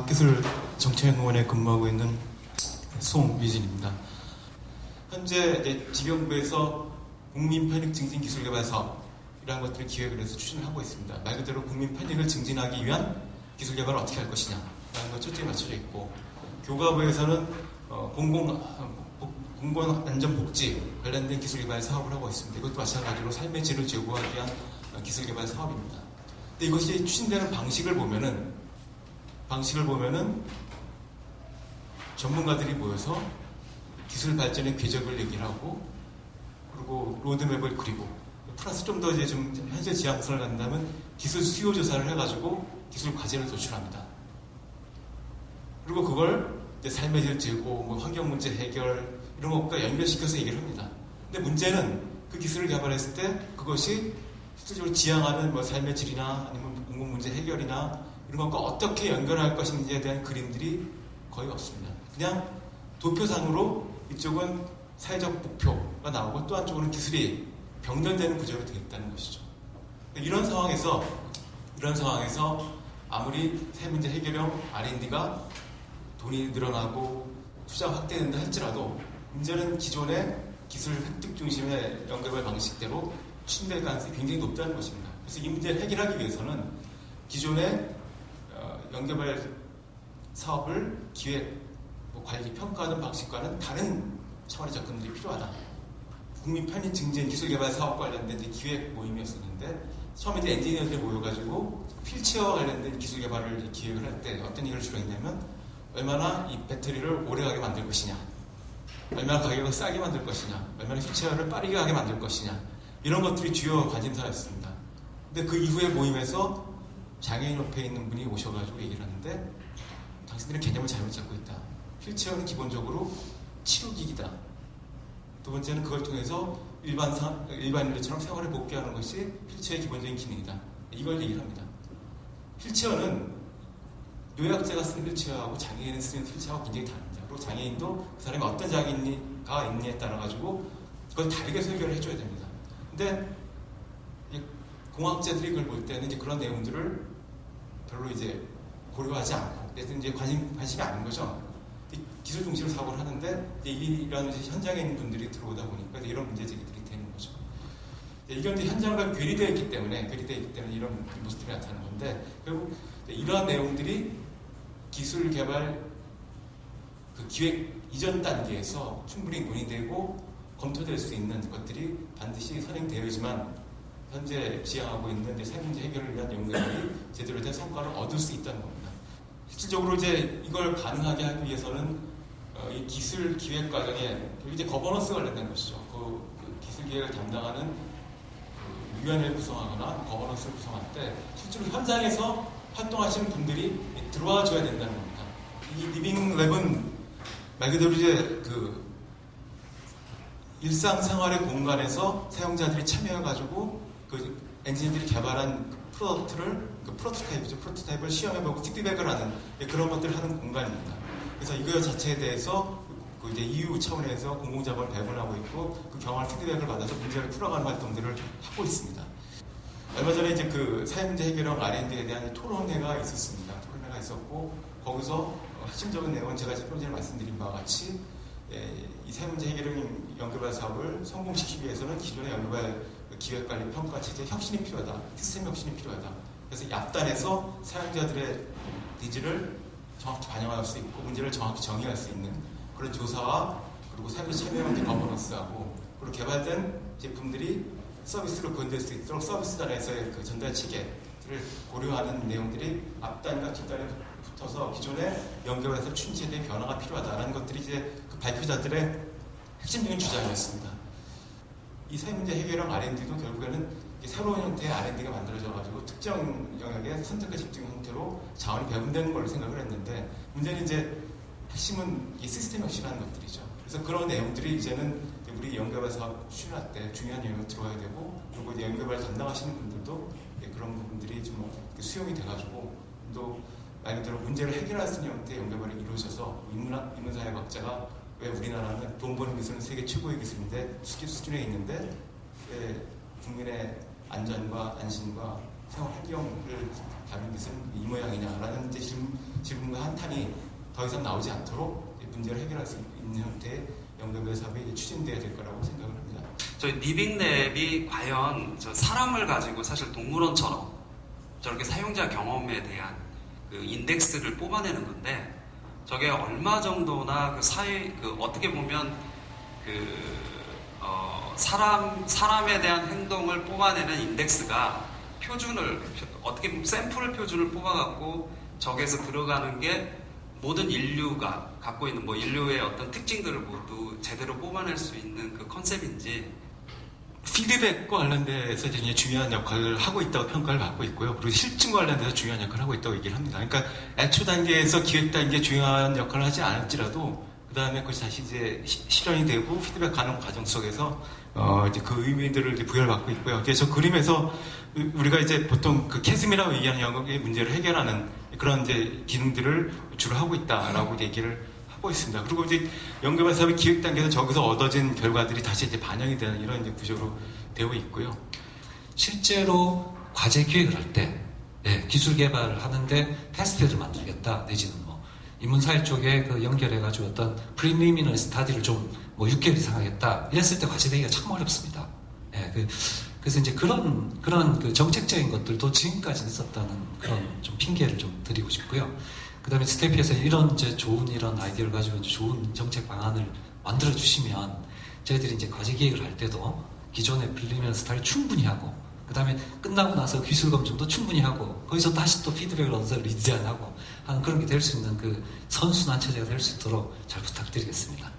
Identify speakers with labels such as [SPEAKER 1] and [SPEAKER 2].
[SPEAKER 1] 과학기술 정책연구원에 근무하고 있는 송유진입니다. 현재 지경부에서 국민 편익 증진 기술 개발 사업 이러한 것들을 기획을 해서 추진을 하고 있습니다. 말 그대로 국민 편익을 증진하기 위한 기술 개발을 어떻게 할 것이냐라는 것 초점이 맞춰져 있고, 교과부에서는 공공안전복지 관련된 기술 개발 사업을 하고 있습니다. 이것도 마찬가지로 삶의 질을 제고하기 위한 기술 개발 사업입니다. 근데 이것이 추진되는 방식을 보면은 전문가들이 모여서 기술 발전의 궤적을 얘기를 하고, 그리고 로드맵을 그리고, 플러스 좀 더 좀 현재 지향성을 간다면 기술 수요 조사를 해가지고 기술 과제를 도출합니다. 그리고 그걸 삶의 질 제고, 환경 문제 해결 이런 것과 연결시켜서 얘기를 합니다. 근데 문제는 그 기술을 개발했을 때 그것이 실질적으로 지향하는 삶의 질이나 아니면 공공 문제 해결이나 이런 것과 어떻게 연결할 것인지에 대한 그림들이 거의 없습니다. 그냥 도표상으로 이쪽은 사회적 목표가 나오고 또 한쪽으로는 기술이 병렬되는 구조로 되어 있다는 것이죠. 이런 상황에서 아무리 세문제 해결형 R&D가 돈이 늘어나고 투자가 확대된다 할지라도 문제는 기존의 기술 획득 중심의 연결 방식대로 추진될 가능성이 굉장히 높다는 것입니다. 그래서 이 문제를 해결하기 위해서는 기존의 연결 사업을 기획, 관리, 평가하는 방식과는 다른 차원의 접근들이 필요하다. 국민 편익 증진 기술 개발 사업 관련된 기획 모임이었었는데, 처음에 엔지니어들이 모여가지고 휠체어와 관련된 기술 개발을 기획을 할 때 어떤 얘기를 주로 했냐면, 얼마나 이 배터리를 오래가게 만들 것이냐, 얼마나 가격을 싸게 만들 것이냐, 얼마나 휠체어를 빠르게 가게 만들 것이냐, 이런 것들이 주요 관심사였습니다. 근데 그 이후에 모임에서 장애인협회에 있는 분이 오셔가지고 얘기를 하는데, 당신들은 개념을 잘못 잡고 있다. 휠체어는 기본적으로 치료기기다. 두 번째는 그걸 통해서 일반인들처럼 생활에 복귀하는 것이 휠체어의 기본적인 기능이다. 이걸 얘기를 합니다. 휠체어는 노약자가 쓰는 휠체어하고 장애인이 쓰는 휠체어하고 굉장히 다릅니다. 그리고 장애인도 그 사람이 어떤 장애인가 있느냐에 따라가지고 그걸 다르게 설계를 해줘야 됩니다. 근데 공학자들이 그걸 볼 때는 그런 내용들을 별로 고려하지 않고, 이제 관심이 아닌 거죠. 기술 중심으로 사고를 하는데, 이런 현장에 있는 분들이 들어오다 보니까 이런 문제 제기들이 되는 거죠. 이건 현장과 괴리되어 있기 때문에 이런 모습들이 나타나는 건데, 결국 이러한 내용들이 기술 개발 기획 이전 단계에서 충분히 논의되고 검토될 수 있는 것들이 반드시 선행되어야지만 현재 지향하고 있는 세 문제 해결을 위한 연구들이 제대로 된 성과를 얻을 수 있다는 겁니다. 실질적으로 이걸 가능하게 하기 위해서는 이 기술 기획 과정에 거버넌스 관련된 것이죠. 그 기술 기획을 담당하는 위원회를 구성하거나 거버넌스를 구성할 때 실제로 현장에서 활동하시는 분들이 들어와 줘야 된다는 겁니다. 이 리빙랩은 말 그대로 일상생활의 공간에서 사용자들이 참여해가지고 엔지니어들이 개발한 프로토타입을 시험해보고 피드백을 하는 그런 것들을 하는 공간입니다. 그래서 이거 자체에 대해서 EU 차원에서 공공자본을 배분하고 있고, 그 경험을 피드백을 받아서 문제를 풀어가는 활동들을 하고 있습니다. 얼마 전에 사회문제 해결형 R&D에 대한 토론회가 있었습니다. 토론회가 있었고, 거기서 핵심적인 내용은 제가 조금 전에 말씀드린 바와 같이 이 사회문제 해결형 연결발 사업을 성공시키기 위해서는 기존의 연결발 기획관리 평가 체제 혁신이 필요하다. 시스템 혁신이 필요하다. 그래서 약단에서 사용자들의 니즈를 정확히 반영할 수 있고 문제를 정확히 정의할 수 있는 그런 조사와, 그리고 사용자 참여형 거버넌스하고, 그리고 개발된 제품들이 서비스로 구현될 수 있도록 서비스 단에서의 전달 체계를 고려하는 내용들이 앞단과 뒷단에 붙어서 기존의 연결해서 추진에 대한 변화가 필요하다라는 것들이 발표자들의 핵심적인 주장이었습니다. 이 세 문제 해결형 R&D도 결국에는 새로운 형태의 R&D가 만들어져가지고 특정 영역에 선택과 집중 형태로 자원이 배분되는 걸로 생각을 했는데, 문제는 핵심은 이 시스템 혁신하는 것들이죠. 그래서 그런 내용들이 이제는 우리 연결발 사업 추진할 때 중요한 영역으로 들어가야 되고, 그리고 연결발 담당하시는 분들도 그런 부분들이 좀 수용이 돼가지고, 또 말 그대로 문제를 해결할 수 있는 형태의 연결발이 이루어져서 인문사회학자가 왜 우리나라는 돈 버는 기술은 세계 최고의 기술인데 수준에 있는데 왜 국민의 안전과 안심과 생활 환경을 다른 것은 이 모양이냐라는 이제 질문과 한탄이 더 이상 나오지 않도록 문제를 해결할 수 있는 형태의 연구개발 사업이 추진돼야 될 거라고 생각을 합니다.
[SPEAKER 2] 저희 리빙랩이 과연 저 사람을 가지고 사실 동물원처럼 저렇게 사용자 경험에 대한 그 인덱스를 뽑아내는 건데 저게 얼마 정도나 그 어떻게 보면 사람에 대한 행동을 뽑아내는 인덱스가 어떻게 보면 샘플 표준을 뽑아갖고 저기에서 들어가는 게 모든 인류가 갖고 있는 뭐 인류의 어떤 특징들을 모두 제대로 뽑아낼 수 있는 그 컨셉인지.
[SPEAKER 1] 피드백과 관련돼서 이제 중요한 역할을 하고 있다고 평가를 받고 있고요. 그리고 실증과 관련돼서 중요한 역할을 하고 있다고 얘기를 합니다. 그러니까 애초 단계에서 기획 단계에 중요한 역할을 하지 않을지라도 그 다음에 그것이 다시 이제 실현이 되고 피드백 가는 과정 속에서 이제 그 의미들을 이제 부여를 받고 있고요. 그래서 저 그림에서 우리가 이제 보통 그 캐즘이라고 얘기하는 영역의 문제를 해결하는 그런 이제 기능들을 주로 하고 있다라고 얘기를 하고 있습니다. 그리고 이제 연구개발 사업의 기획 단계에서 저기서 얻어진 결과들이 다시 이제 반영이 되는 이런 이제 구조로 되어 있고요.
[SPEAKER 3] 실제로 과제 기획을 할 때 기술 개발을 하는데 테스트를 만들겠다 내지는 뭐 인문사회 쪽에 그 연결해가지고 어떤 프리리미너리 스타디를 좀 뭐 6개월 이상 하겠다 이랬을 때 과제 되기가 참 어렵습니다. 그래서 이제 그런 그 정책적인 것들도 지금까지 있었다는 그런 좀 핑계를 좀 드리고 싶고요. 그 다음에 스태피에서 이런 이제 좋은 이런 아이디어를 가지고 이제 좋은 정책 방안을 만들어 주시면 저희들이 이제 과제 기획을 할 때도 기존의 프리리미너리 스타디를 충분히 하고 그 다음에 끝나고 나서 기술 검증도 충분히 하고 거기서 다시 또 피드백을 얻어서 리디자인하고 하는 그런 게 될 수 있는 그 선순환 체제가 될 수 있도록 잘 부탁드리겠습니다.